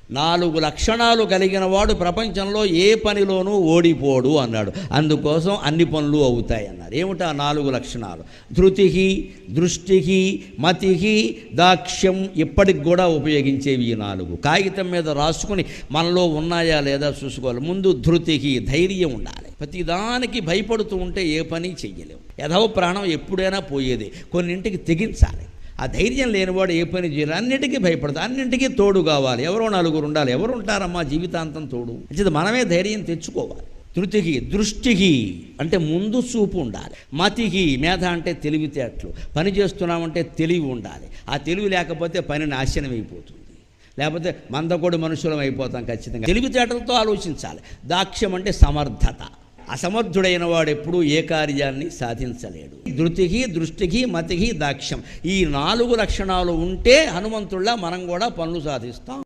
4 లక్షణాలు కలిగిన వాడు ప్రపంచంలో ఏ పనిలోనూ ఓడిపోడు అన్నాడు. అందుకోసం అన్ని పనులు అవుతాయి అన్నారు. ఏమిటా 4 లక్షణాలు? ధృతికి, దృష్టికి, మతికి, దాక్ష్యం. ఇప్పటికి కూడా ఉపయోగించేవి ఈ 4. కాగితం మీద రాసుకుని మనలో ఉన్నాయా లేదా చూసుకోవాలి. ముందు ధృతికి, ధైర్యం ఉండాలి. ప్రతిదానికి భయపడుతూ ఉంటే ఏ పని చెయ్యలేవు. యథవ ప్రాణం ఎప్పుడైనా పోయేది. కొన్నింటికి తెగించాలి. ఆ ధైర్యం లేనివాడు ఏ పని చేయాలి. అన్నింటికీ భయపడతాడు. అన్నింటికీ తోడు కావాలి. ఎవరో 4 ఉండాలి. ఎవరు ఉంటారమ్మా జీవితాంతం తోడు? అంటే మనమే ధైర్యం తెచ్చుకోవాలి. ధృతికి, దృష్టికి అంటే ముందు చూపు ఉండాలి. మతికి, మేధ అంటే తెలివితేటలు. పని చేస్తున్నామంటే తెలివి ఉండాలి. ఆ తెలివి లేకపోతే పని నాశనం అయిపోతుంది. లేకపోతే మందకొడి మనుషులం అయిపోతాం ఖచ్చితంగా. తెలివితేటలతో ఆలోచించాలి. దాక్ష్యం అంటే సమర్థత. అసమర్థుడైన వాడు ఎప్పుడూ ఏ కార్యాన్ని సాధించలేడు. ధృతికి, దృష్టికి, మతికి, దాక్ష్యం ఈ 4 లక్షణాలు ఉంటే హనుమంతుల్లా మనం కూడా పనులు సాధిస్తాం.